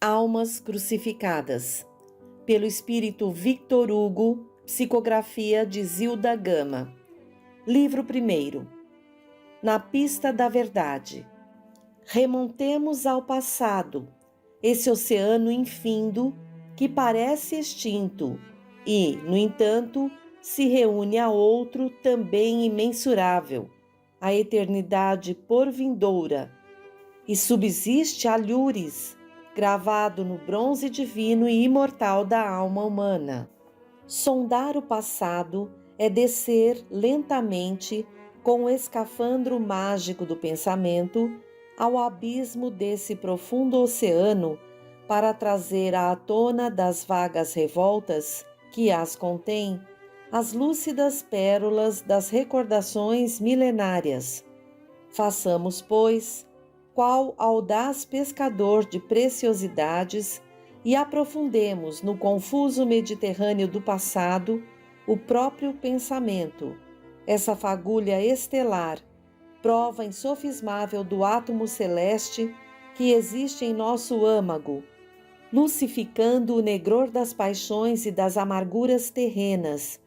Almas Crucificadas, pelo espírito Victor Hugo, psicografia de Zilda Gama. Livro 1. Na pista da verdade. Remontemos ao passado, esse oceano infindo que parece extinto e, no entanto, se reúne a outro também imensurável, a eternidade por vindoura, e subsiste alhures, gravado no bronze divino e imortal da alma humana. Sondar o passado é descer lentamente com o escafandro mágico do pensamento ao abismo desse profundo oceano para trazer à tona das vagas revoltas que as contém as lúcidas pérolas das recordações milenárias. Façamos, pois, qual audaz pescador de preciosidades e aprofundemos no confuso Mediterrâneo do passado o próprio pensamento, essa fagulha estelar, prova insofismável do átomo celeste que existe em nosso âmago, lucificando o negror das paixões e das amarguras terrenas,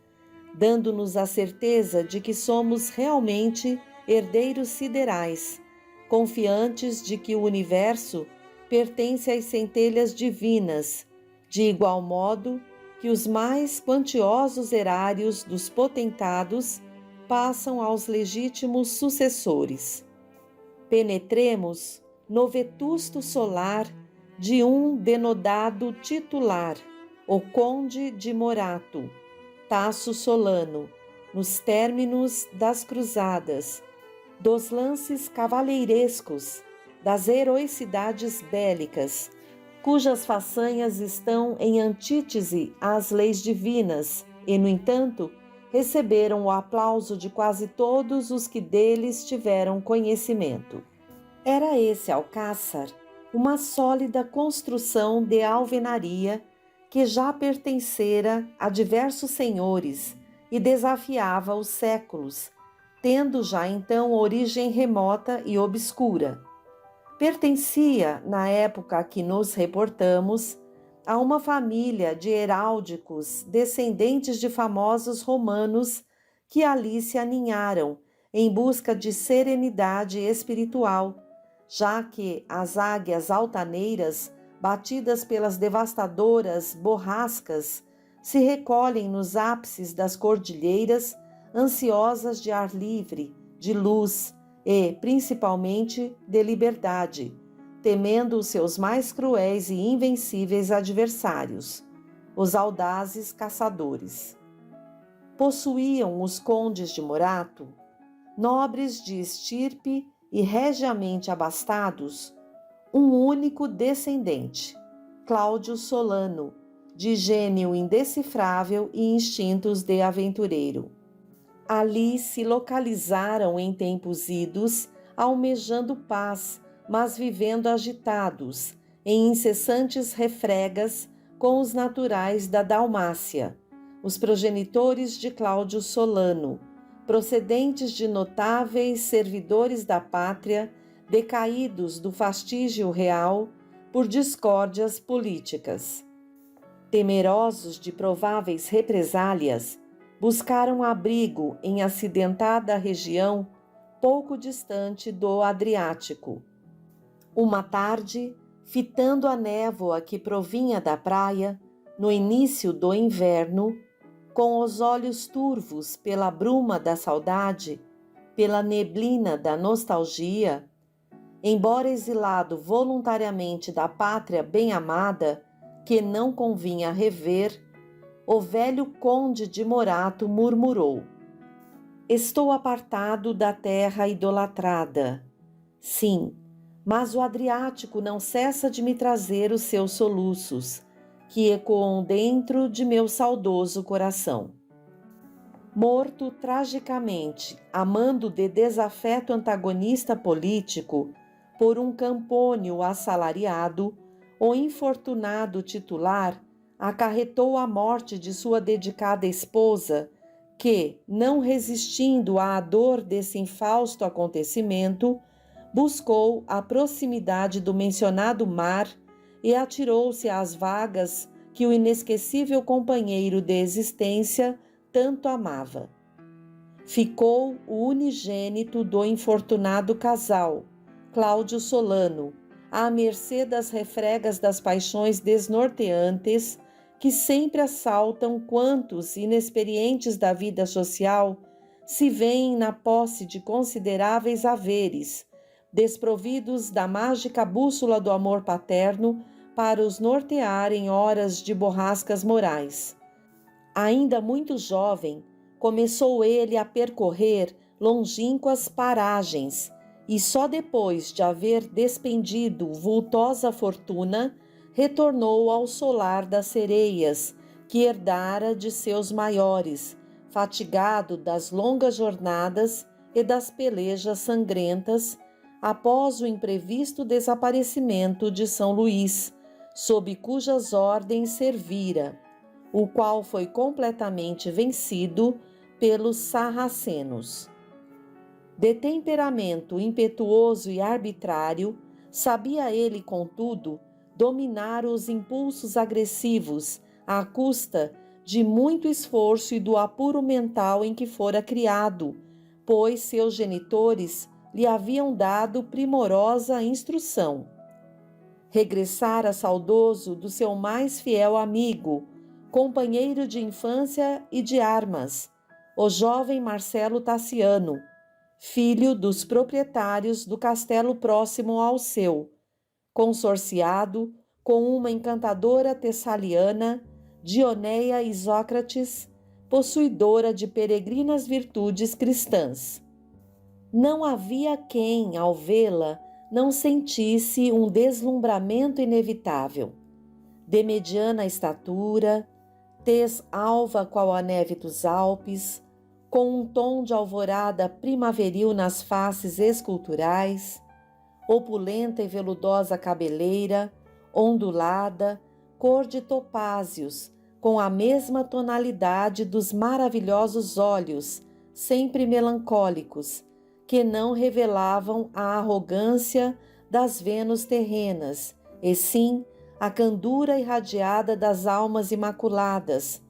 dando-nos a certeza de que somos realmente herdeiros siderais, confiantes de que o universo pertence às centelhas divinas, de igual modo que os mais quantiosos erários dos potentados passam aos legítimos sucessores. Penetremos no vetusto solar de um denodado titular, o Conde de Morato, Tasso Solano, nos términos das cruzadas, dos lances cavaleirescos, das heroicidades bélicas, cujas façanhas estão em antítese às leis divinas e, no entanto, receberam o aplauso de quase todos os que deles tiveram conhecimento. Era esse alcázar uma sólida construção de alvenaria que já pertencera a diversos senhores e desafiava os séculos, tendo já então origem remota e obscura. Pertencia, na época a que nos reportamos, a uma família de heráldicos descendentes de famosos romanos que ali se aninharam em busca de serenidade espiritual, já que as águias altaneiras, batidas pelas devastadoras borrascas, se recolhem nos ápices das cordilheiras, ansiosas de ar livre, de luz e, principalmente, de liberdade, temendo os seus mais cruéis e invencíveis adversários, os audazes caçadores. Possuíam os condes de Morato, nobres de estirpe e regiamente abastados, um único descendente, Cláudio Solano, de gênio indecifrável e instintos de aventureiro. Ali se localizaram em tempos idos, almejando paz, mas vivendo agitados, em incessantes refregas com os naturais da Dalmácia, os progenitores de Cláudio Solano, procedentes de notáveis servidores da pátria, decaídos do fastígio real por discórdias políticas. Temerosos de prováveis represálias, buscaram abrigo em acidentada região pouco distante do Adriático. Uma tarde, fitando a névoa que provinha da praia, no início do inverno, com os olhos turvos pela bruma da saudade, pela neblina da nostalgia, embora exilado voluntariamente da pátria bem-amada, que não convinha rever, o velho conde de Morato murmurou: estou apartado da terra idolatrada. Sim, mas o Adriático não cessa de me trazer os seus soluços, que ecoam dentro de meu saudoso coração. Morto tragicamente, amando de desafeto antagonista político, por um campônio assalariado, o infortunado titular acarretou a morte de sua dedicada esposa, que, não resistindo à dor desse infausto acontecimento, buscou a proximidade do mencionado mar e atirou-se às vagas que o inesquecível companheiro de existência tanto amava. Ficou o unigênito do infortunado casal, Cláudio Solano, à mercê das refregas das paixões desnorteantes que sempre assaltam quantos, inexperientes da vida social, se veem na posse de consideráveis haveres, desprovidos da mágica bússola do amor paterno para os nortear em horas de borrascas morais. Ainda muito jovem, começou ele a percorrer longínquas paragens e só depois de haver despendido vultosa fortuna, retornou ao solar das sereias, que herdara de seus maiores, fatigado das longas jornadas e das pelejas sangrentas, após o imprevisto desaparecimento de São Luís, sob cujas ordens servira, o qual foi completamente vencido pelos sarracenos. De temperamento impetuoso e arbitrário, sabia ele, contudo, dominar os impulsos agressivos à custa de muito esforço e do apuro mental em que fora criado, pois seus genitores lhe haviam dado primorosa instrução. Regressara saudoso do seu mais fiel amigo, companheiro de infância e de armas, o jovem Marcelo Tassiano, filho dos proprietários do castelo próximo ao seu, consorciado com uma encantadora tessaliana, Dioneia Isócrates, possuidora de peregrinas virtudes cristãs. Não havia quem, ao vê-la, não sentisse um deslumbramento inevitável. De mediana estatura, tez alva qual a neve dos Alpes, com um tom de alvorada primaveril nas faces esculturais, opulenta e veludosa cabeleira, ondulada, cor de topázios, com a mesma tonalidade dos maravilhosos olhos, sempre melancólicos, que não revelavam a arrogância das Vênus terrenas, e sim a candura irradiada das almas imaculadas,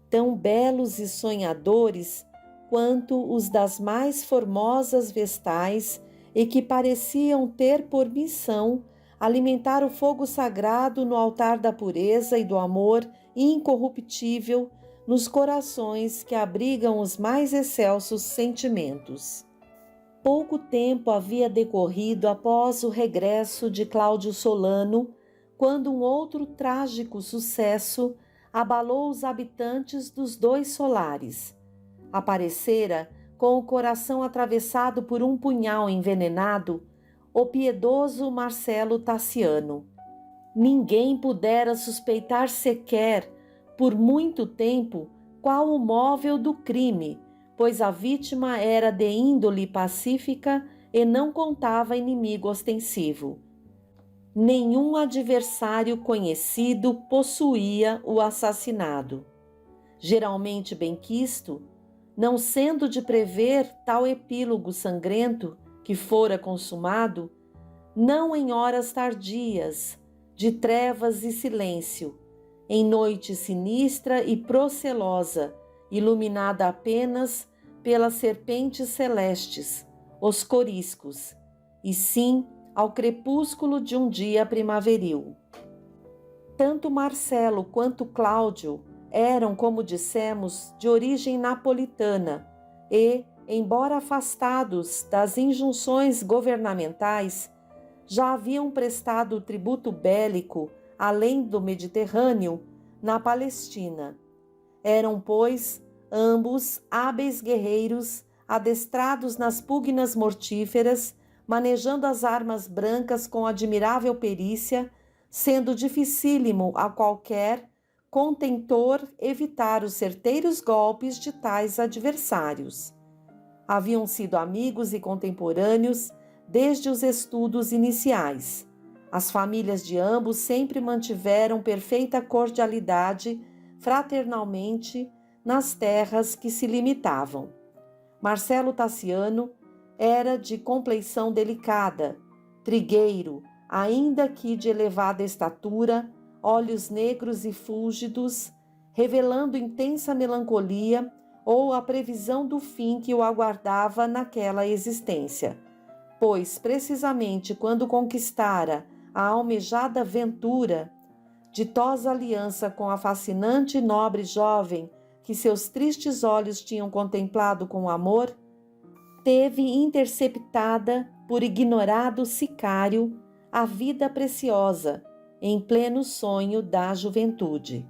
tão belos e sonhadores quanto os das mais formosas vestais e que pareciam ter por missão alimentar o fogo sagrado no altar da pureza e do amor incorruptível nos corações que abrigam os mais excelsos sentimentos. Pouco tempo havia decorrido após o regresso de Cláudio Solano, quando um outro trágico sucesso abalou os habitantes dos dois solares. Aparecera, com o coração atravessado por um punhal envenenado, o piedoso Marcelo Tassiano. Ninguém pudera suspeitar sequer, por muito tempo, qual o móvel do crime, pois a vítima era de índole pacífica e não contava inimigo ostensivo. Nenhum adversário conhecido possuía o assassinado. Geralmente benquisto, não sendo de prever tal epílogo sangrento que fora consumado, não em horas tardias, de trevas e silêncio, em noite sinistra e procelosa, iluminada apenas pelas serpentes celestes, os coriscos, e sim ao crepúsculo de um dia primaveril. Tanto Marcelo quanto Cláudio eram, como dissemos, de origem napolitana e, embora afastados das injunções governamentais, já haviam prestado tributo bélico, além do Mediterrâneo, na Palestina. Eram, pois, ambos hábeis guerreiros, adestrados nas pugnas mortíferas, manejando as armas brancas com admirável perícia, sendo dificílimo a qualquer contentor evitar os certeiros golpes de tais adversários. Haviam sido amigos e contemporâneos desde os estudos iniciais. As famílias de ambos sempre mantiveram perfeita cordialidade, fraternalmente, nas terras que se limitavam. Marcelo Tassiano era de compleição delicada, trigueiro, ainda que de elevada estatura, olhos negros e fúlgidos, revelando intensa melancolia ou a previsão do fim que o aguardava naquela existência. Pois, precisamente quando conquistara a almejada ventura, ditosa aliança com a fascinante e nobre jovem que seus tristes olhos tinham contemplado com amor, teve interceptada por ignorado sicário a vida preciosa, em pleno sonho da juventude.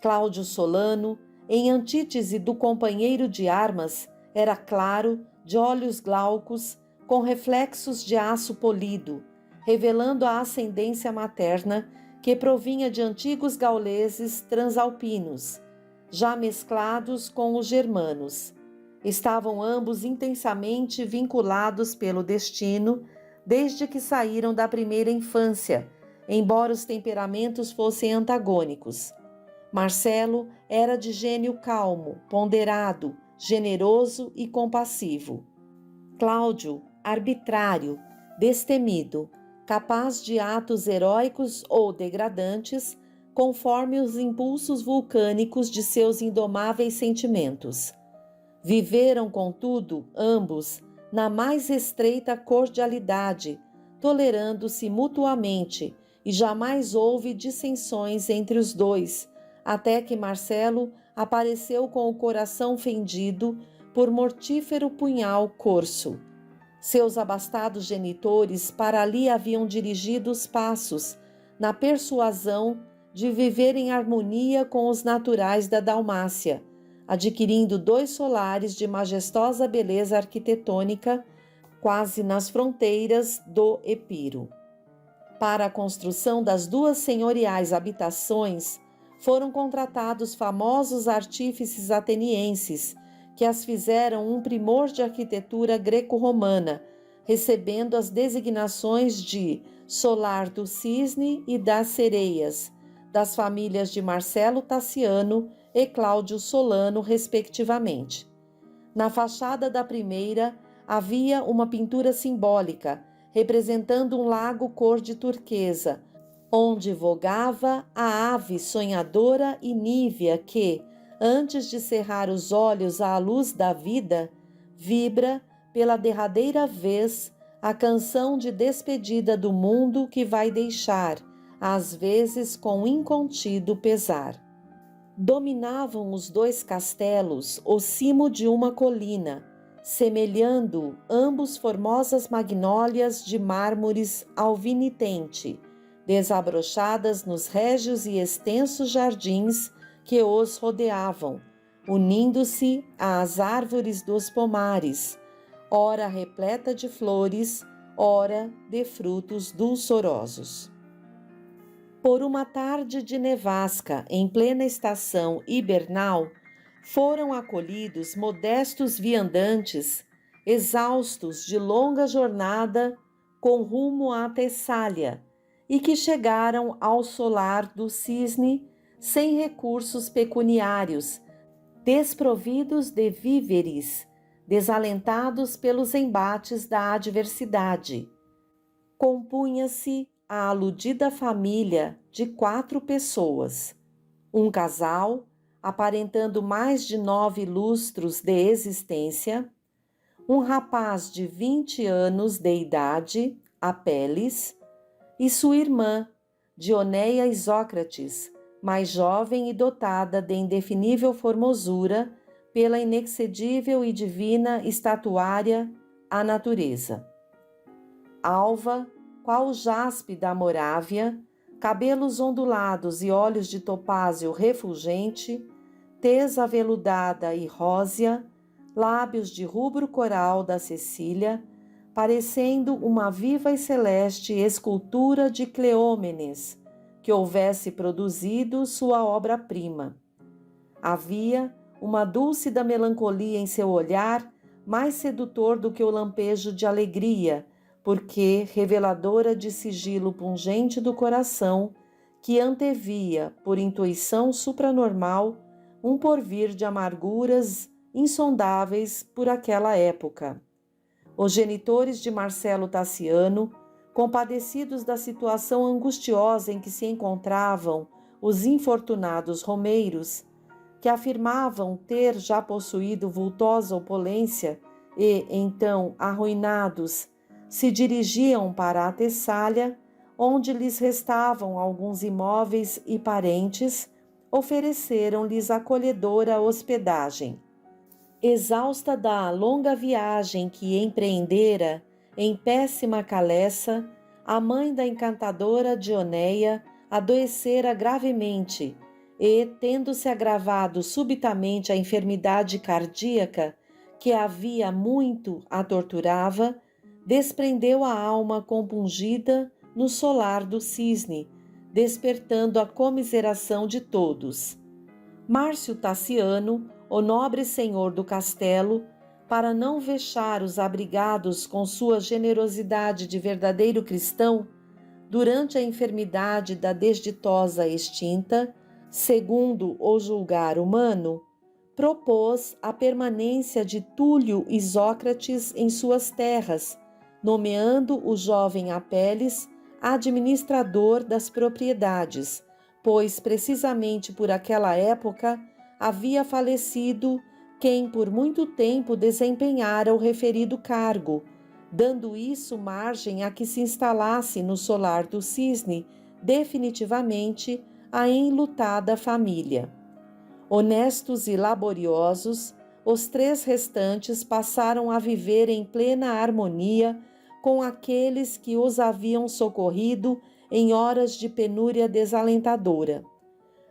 Cláudio Solano, em antítese do companheiro de armas, era claro, de olhos glaucos, com reflexos de aço polido, revelando a ascendência materna que provinha de antigos gauleses transalpinos, já mesclados com os germanos. Estavam ambos intensamente vinculados pelo destino desde que saíram da primeira infância, embora os temperamentos fossem antagônicos. Marcelo era de gênio calmo, ponderado, generoso e compassivo. Cláudio, arbitrário, destemido, capaz de atos heróicos ou degradantes, conforme os impulsos vulcânicos de seus indomáveis sentimentos. Viveram, contudo, ambos, na mais estreita cordialidade, tolerando-se mutuamente, e jamais houve dissensões entre os dois, até que Marcelo apareceu com o coração fendido por mortífero punhal corso. Seus abastados genitores para ali haviam dirigido os passos, na persuasão de viver em harmonia com os naturais da Dalmácia, adquirindo 2 solares de majestosa beleza arquitetônica, quase nas fronteiras do Epiro. Para a construção das 2 senhoriais habitações, foram contratados famosos artífices atenienses, que as fizeram um primor de arquitetura greco-romana, recebendo as designações de Solar do Cisne e das Sereias, das famílias de Marcelo Tassiano e Cláudio Solano, respectivamente. Na fachada da primeira havia uma pintura simbólica, representando um lago cor de turquesa, onde vogava a ave sonhadora e nívea que, antes de cerrar os olhos à luz da vida, vibra pela derradeira vez a canção de despedida do mundo que vai deixar, às vezes com incontido pesar. Dominavam os 2 castelos o cimo de uma colina, semelhando ambos formosas magnólias de mármores alvinitente, desabrochadas nos régios e extensos jardins que os rodeavam, unindo-se às árvores dos pomares, ora repleta de flores, ora de frutos dulçorosos. Por uma tarde de nevasca, em plena estação hibernal, foram acolhidos modestos viandantes, exaustos de longa jornada com rumo à Tessália, e que chegaram ao solar do Cisne sem recursos pecuniários, desprovidos de víveres, desalentados pelos embates da adversidade. Compunha-se a aludida família de 4 pessoas, um casal, aparentando mais de 9 lustros de existência, um rapaz de 20 anos de idade, Apeles, e sua irmã, Dioneia Isócrates, mais jovem e dotada de indefinível formosura pela inexcedível e divina estatuária a natureza. Alva, qual o jaspe da Morávia, cabelos ondulados e olhos de topázio refulgente, tez aveludada e rósea, lábios de rubro coral da Cecília, parecendo uma viva e celeste escultura de Cleómenes, que houvesse produzido sua obra-prima. Havia uma dúlcida melancolia em seu olhar, mais sedutor do que o lampejo de alegria, porque reveladora de sigilo pungente do coração, que antevia, por intuição supranormal, um porvir de amarguras insondáveis por aquela época. Os genitores de Marcelo Tassiano, Compadecidos da situação angustiosa em que se encontravam os infortunados romeiros, que afirmavam ter já possuído vultosa opulência e, então, arruinados, se dirigiam para a Tessália, onde lhes restavam alguns imóveis e parentes, ofereceram-lhes acolhedora hospedagem. Exausta da longa viagem que empreendera, em péssima caleça, a mãe da encantadora Dioneia adoecera gravemente e, tendo-se agravado subitamente a enfermidade cardíaca que havia muito a torturava, desprendeu a alma compungida no solar do cisne, despertando a comiseração de todos. Márcio Tassiano, o nobre senhor do castelo, para não vexar os abrigados com sua generosidade de verdadeiro cristão, durante a enfermidade da desditosa extinta, segundo o julgar humano, propôs a permanência de Túlio Isócrates em suas terras, nomeando o jovem Apeles administrador das propriedades, pois precisamente por aquela época havia falecido quem por muito tempo desempenhara o referido cargo, dando isso margem a que se instalasse no solar do cisne definitivamente a enlutada família. Honestos e laboriosos, os 3 restantes passaram a viver em plena harmonia com aqueles que os haviam socorrido em horas de penúria desalentadora.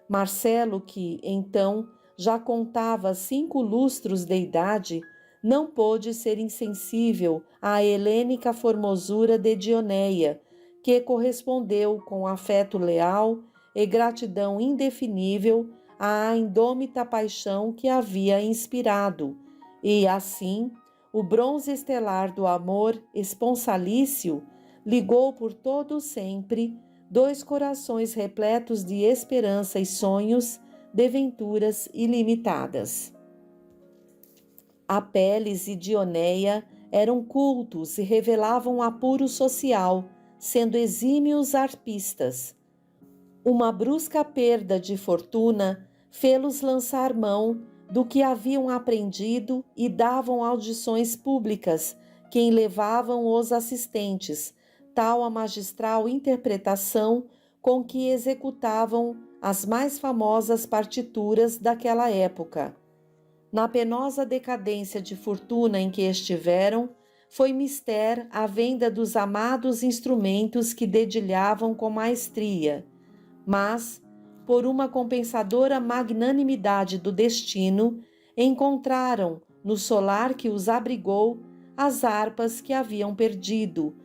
Marcelo, que, então, já contava 5 lustros de idade, não pôde ser insensível à helênica formosura de Dioneia, que correspondeu com afeto leal e gratidão indefinível à indômita paixão que havia inspirado, e, assim, o bronze estelar do amor esponsalício ligou por todo sempre 2 corações repletos de esperança e sonhos, de venturas ilimitadas. Apeles e Dioneia eram cultos e revelavam apuro social, sendo exímios arpistas. Uma brusca perda de fortuna fê-los lançar mão do que haviam aprendido e davam audições públicas que enlevavam os assistentes, tal a magistral interpretação com que executavam as mais famosas partituras daquela época. Na penosa decadência de fortuna em que estiveram, foi mister a venda dos amados instrumentos que dedilhavam com maestria, mas, por uma compensadora magnanimidade do destino, encontraram, no solar que os abrigou, as harpas que haviam perdido,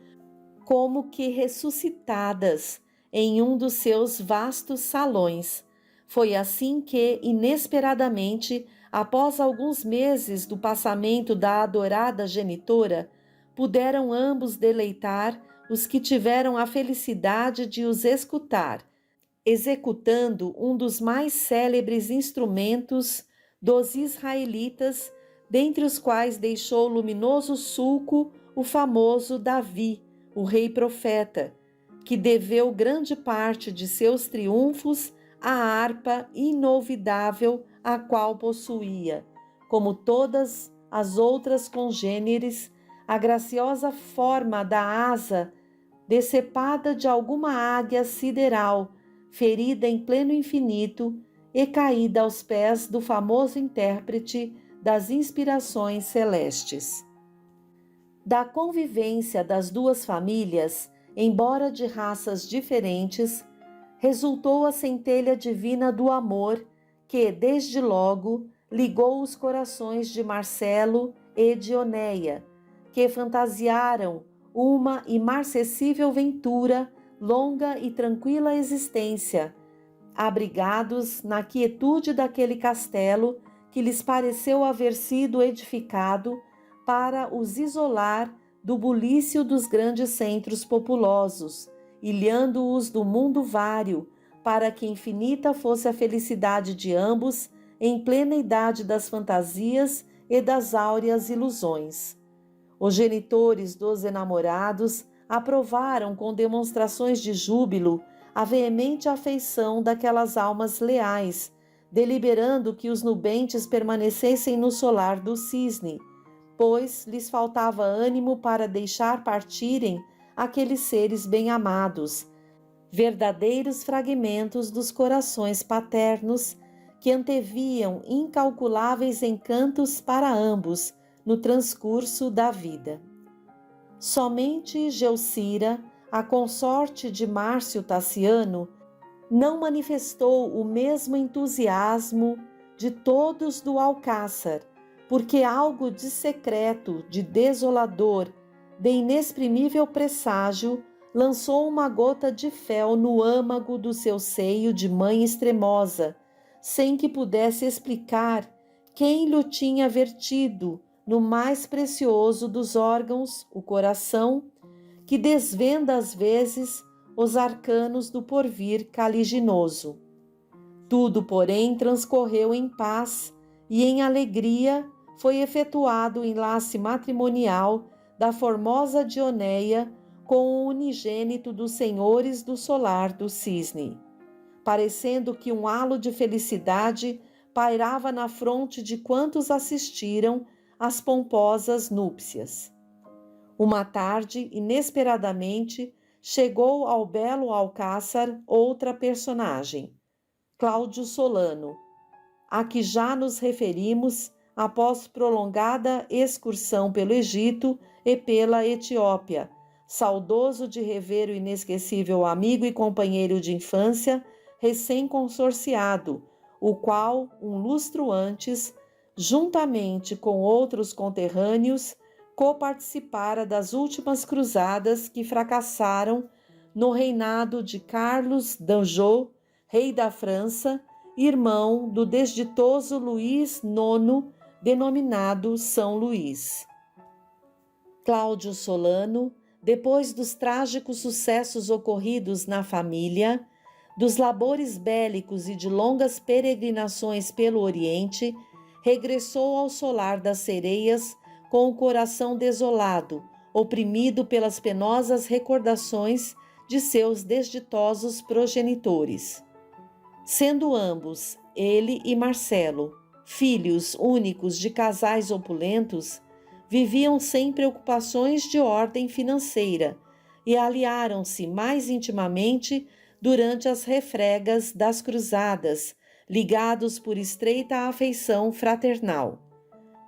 como que ressuscitadas em um dos seus vastos salões. Foi assim que, inesperadamente, após alguns meses do passamento da adorada genitora, puderam ambos deleitar os que tiveram a felicidade de os escutar, executando um dos mais célebres instrumentos dos israelitas, dentre os quais deixou luminoso sulco o famoso Davi, o rei profeta, que deveu grande parte de seus triunfos à harpa inolvidável a qual possuía, como todas as outras congêneres, a graciosa forma da asa decepada de alguma águia sideral, ferida em pleno infinito e caída aos pés do famoso intérprete das inspirações celestes. Da convivência das 2 famílias, embora de raças diferentes, resultou a centelha divina do amor que, desde logo, ligou os corações de Marcelo e Dioneia, que fantasiaram uma imarcessível ventura, longa e tranquila existência, abrigados na quietude daquele castelo que lhes pareceu haver sido edificado para os isolar do bulício dos grandes centros populosos, ilhando-os do mundo vário, para que infinita fosse a felicidade de ambos em plena idade das fantasias e das áureas ilusões. Os genitores dos enamorados aprovaram com demonstrações de júbilo a veemente afeição daquelas almas leais, deliberando que os nubentes permanecessem no solar do cisne, pois lhes faltava ânimo para deixar partirem aqueles seres bem-amados, verdadeiros fragmentos dos corações paternos que anteviam incalculáveis encantos para ambos no transcurso da vida. Somente Geucira, a consorte de Márcio Tassiano, não manifestou o mesmo entusiasmo de todos do Alcázar, porque algo de secreto, de desolador, de inexprimível presságio, lançou uma gota de fel no âmago do seu seio de mãe extremosa, sem que pudesse explicar quem lhe tinha vertido no mais precioso dos órgãos, o coração, que desvenda às vezes os arcanos do porvir caliginoso. Tudo, porém, transcorreu em paz e em alegria foi efetuado o enlace matrimonial da formosa Dioneia com o unigênito dos senhores do solar do cisne, parecendo que um halo de felicidade pairava na fronte de quantos assistiram às pomposas núpcias. Uma tarde, inesperadamente, chegou ao belo Alcázar outra personagem, Cláudio Solano, a que já nos referimos após prolongada excursão pelo Egito e pela Etiópia, saudoso de rever o inesquecível amigo e companheiro de infância, recém-consorciado, o qual, um lustro antes, juntamente com outros conterrâneos, coparticipara das últimas cruzadas que fracassaram no reinado de Carlos d'Anjou, rei da França, irmão do desditoso Luís IX, denominado São Luís. Cláudio Solano, depois dos trágicos sucessos ocorridos na família, dos labores bélicos e de longas peregrinações pelo Oriente, regressou ao solar das Sereias com o coração desolado, oprimido pelas penosas recordações de seus desditosos progenitores. Sendo ambos, ele e Marcelo, filhos únicos de casais opulentos, viviam sem preocupações de ordem financeira e aliaram-se mais intimamente durante as refregas das cruzadas, ligados por estreita afeição fraternal.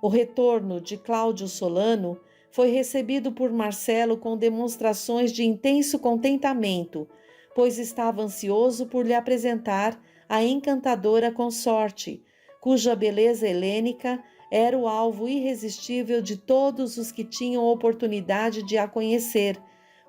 O retorno de Cláudio Solano foi recebido por Marcelo com demonstrações de intenso contentamento, pois estava ansioso por lhe apresentar a encantadora consorte, cuja beleza helênica era o alvo irresistível de todos os que tinham oportunidade de a conhecer,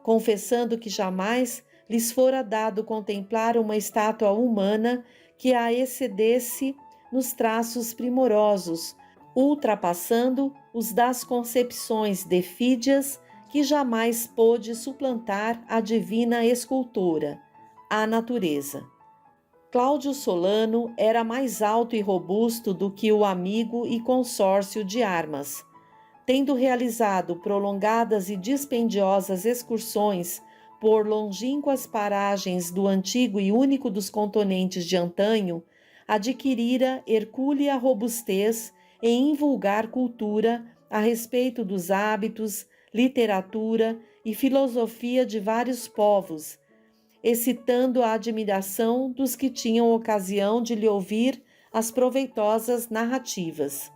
confessando que jamais lhes fora dado contemplar uma estátua humana que a excedesse nos traços primorosos, ultrapassando os das concepções de Fídias, que jamais pôde suplantar a divina escultora, a natureza. Cláudio Solano era mais alto e robusto do que o amigo e consórcio de armas. Tendo realizado prolongadas e dispendiosas excursões por longínquas paragens do antigo e único dos continentes de antanho, adquirira hercúlea robustez e invulgar cultura a respeito dos hábitos, literatura e filosofia de vários povos, excitando a admiração dos que tinham ocasião de lhe ouvir as proveitosas narrativas.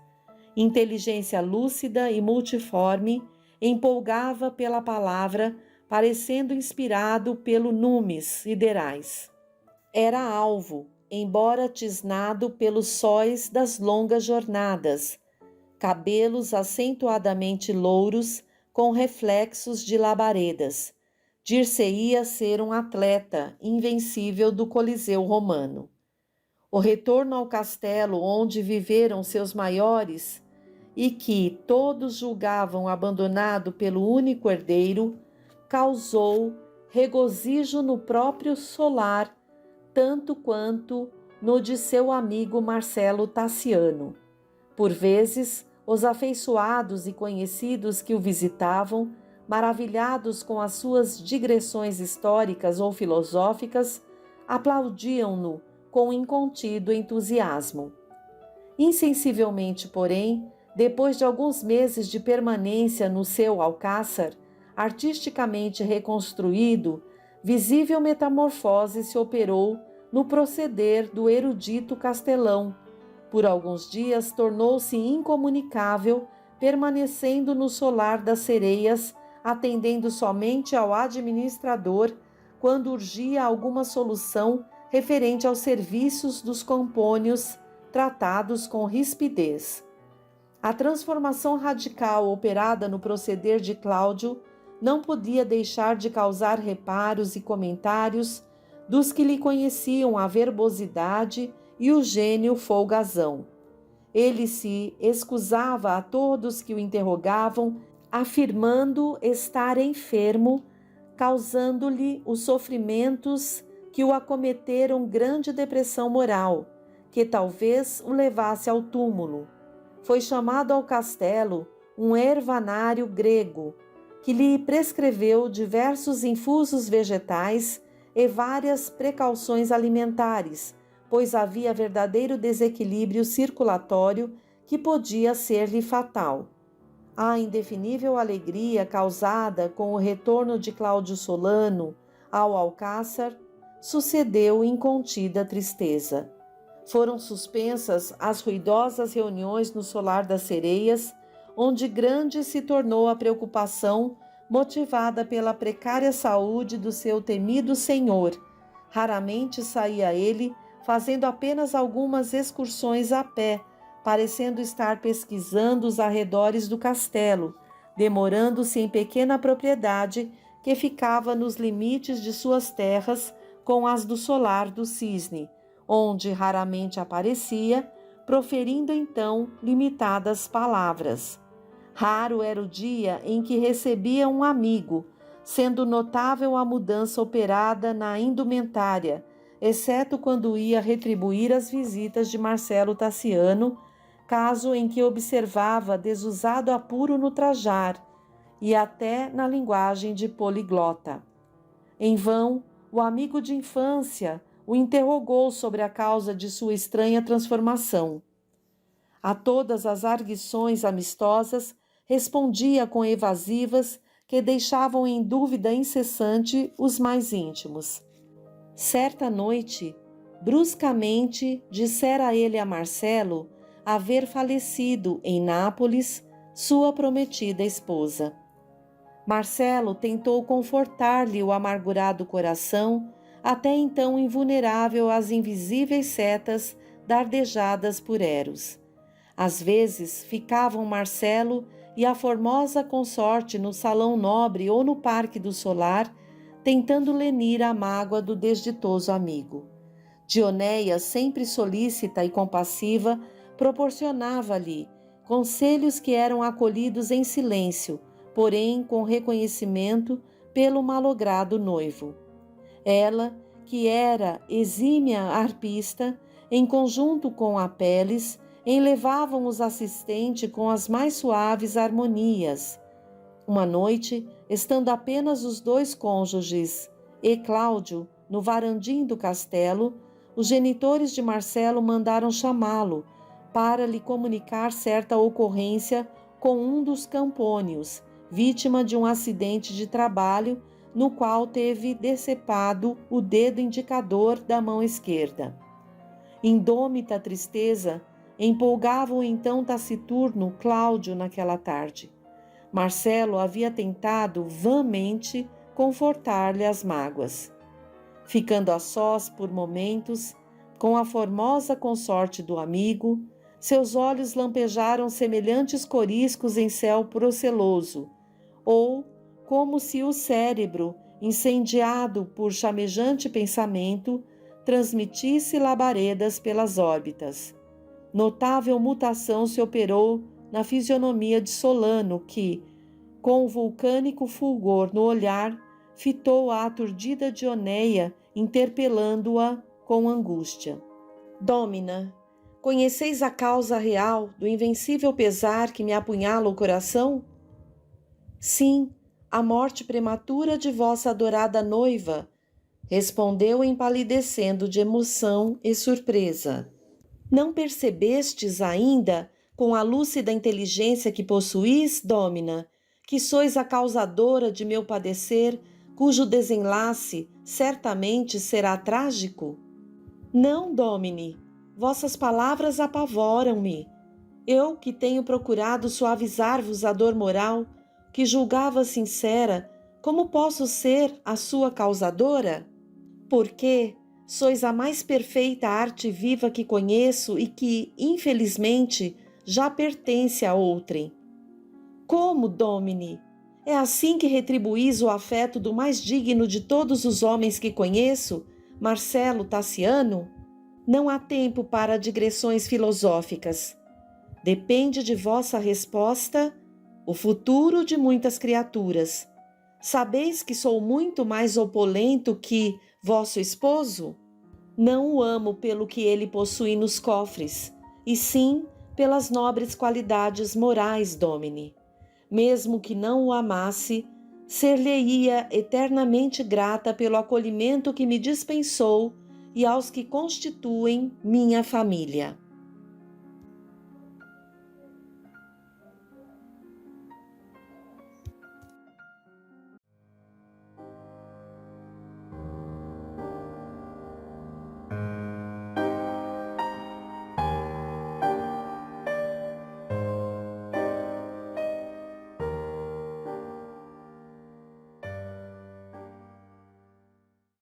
Inteligência lúcida e multiforme, empolgava pela palavra, parecendo inspirado pelo numes siderais. Era alvo, embora tisnado pelos sóis das longas jornadas, cabelos acentuadamente louros com reflexos de labaredas. Dir-se-ia ser um atleta invencível do Coliseu romano. O retorno ao castelo onde viveram seus maiores e que todos julgavam abandonado pelo único herdeiro, causou regozijo no próprio solar, tanto quanto no de seu amigo Marcelo Tassiano. Por vezes, os afeiçoados e conhecidos que o visitavam maravilhados com as suas digressões históricas ou filosóficas, aplaudiam-no com incontido entusiasmo. Insensivelmente, porém, depois de alguns meses de permanência no seu alcázar, artisticamente reconstruído, visível metamorfose se operou no proceder do erudito Castelão. Por alguns dias tornou-se incomunicável, permanecendo no solar das Sereias, atendendo somente ao administrador quando urgia alguma solução referente aos serviços dos campônios tratados com rispidez. A transformação radical operada no proceder de Cláudio não podia deixar de causar reparos e comentários dos que lhe conheciam a verbosidade e o gênio folgazão. Ele se excusava a todos que o interrogavam, afirmando estar enfermo, causando-lhe os sofrimentos que o acometeram grande depressão moral, que talvez o levasse ao túmulo. Foi chamado ao castelo um ervanário grego, que lhe prescreveu diversos infusos vegetais e várias precauções alimentares, pois havia verdadeiro desequilíbrio circulatório que podia ser-lhe fatal. A indefinível alegria causada com o retorno de Cláudio Solano ao Alcázar sucedeu incontida tristeza. Foram suspensas as ruidosas reuniões no solar das Sereias, onde grande se tornou a preocupação motivada pela precária saúde do seu temido senhor. Raramente saía ele, fazendo apenas algumas excursões a pé, parecendo estar pesquisando os arredores do castelo, demorando-se em pequena propriedade que ficava nos limites de suas terras com as do solar do Cisne, onde raramente aparecia, proferindo então limitadas palavras. Raro era o dia em que recebia um amigo, sendo notável a mudança operada na indumentária, exceto quando ia retribuir as visitas de Marcelo Tassiano, caso em que observava desusado apuro no trajar e até na linguagem de poliglota. Em vão, o amigo de infância o interrogou sobre a causa de sua estranha transformação. A todas as arguições amistosas respondia com evasivas que deixavam em dúvida incessante os mais íntimos. Certa noite, bruscamente, dissera ele a Marcelo haver falecido em Nápoles sua prometida esposa. Marcelo tentou confortar-lhe o amargurado coração, até então invulnerável às invisíveis setas dardejadas por Eros. Às vezes ficavam Marcelo e a formosa consorte no salão nobre ou no parque do solar, tentando lenir a mágoa do desditoso amigo. Dioneia, sempre solícita e compassiva, proporcionava-lhe conselhos que eram acolhidos em silêncio, porém com reconhecimento pelo malogrado noivo. Ela, que era exímia harpista, em conjunto com Apeles, enlevavam os assistentes com as mais suaves harmonias. Uma noite, estando apenas os dois cônjuges e Cláudio no varandim do castelo, os genitores de Marcelo mandaram chamá-lo para lhe comunicar certa ocorrência com um dos campônios, vítima de um acidente de trabalho no qual teve decepado o dedo indicador da mão esquerda. Indômita tristeza empolgava o então taciturno Cláudio naquela tarde. Marcelo havia tentado vãmente confortar-lhe as mágoas. Ficando a sós por momentos, com a formosa consorte do amigo, seus olhos lampejaram semelhantes coriscos em céu proceloso, ou como se o cérebro, incendiado por chamejante pensamento, transmitisse labaredas pelas órbitas. Notável mutação se operou na fisionomia de Solano, que, com o vulcânico fulgor no olhar, fitou a aturdida Dioneia, interpelando-a com angústia. Dómina, conheceis a causa real do invencível pesar que me apunhala o coração? Sim, a morte prematura de vossa adorada noiva? Respondeu empalidecendo de emoção e surpresa. Não percebestes ainda, com a lúcida inteligência que possuís, Dómina, que sois a causadora de meu padecer, cujo desenlace certamente será trágico? Não, Domine, vossas palavras apavoram-me. Eu, que tenho procurado suavizar-vos a dor moral, que julgava sincera, como posso ser a sua causadora? Porque sois a mais perfeita arte viva que conheço e que, infelizmente, já pertence a outrem. Como, Domine? É assim que retribuís o afeto do mais digno de todos os homens que conheço, Marcelo Tassiano? Não há tempo para digressões filosóficas. Depende de vossa resposta o futuro de muitas criaturas. Sabeis que sou muito mais opulento que vosso esposo? Não o amo pelo que ele possui nos cofres, e sim pelas nobres qualidades morais, Domine. Mesmo que não o amasse, ser-lhe-ia eternamente grata pelo acolhimento que me dispensou e aos que constituem minha família.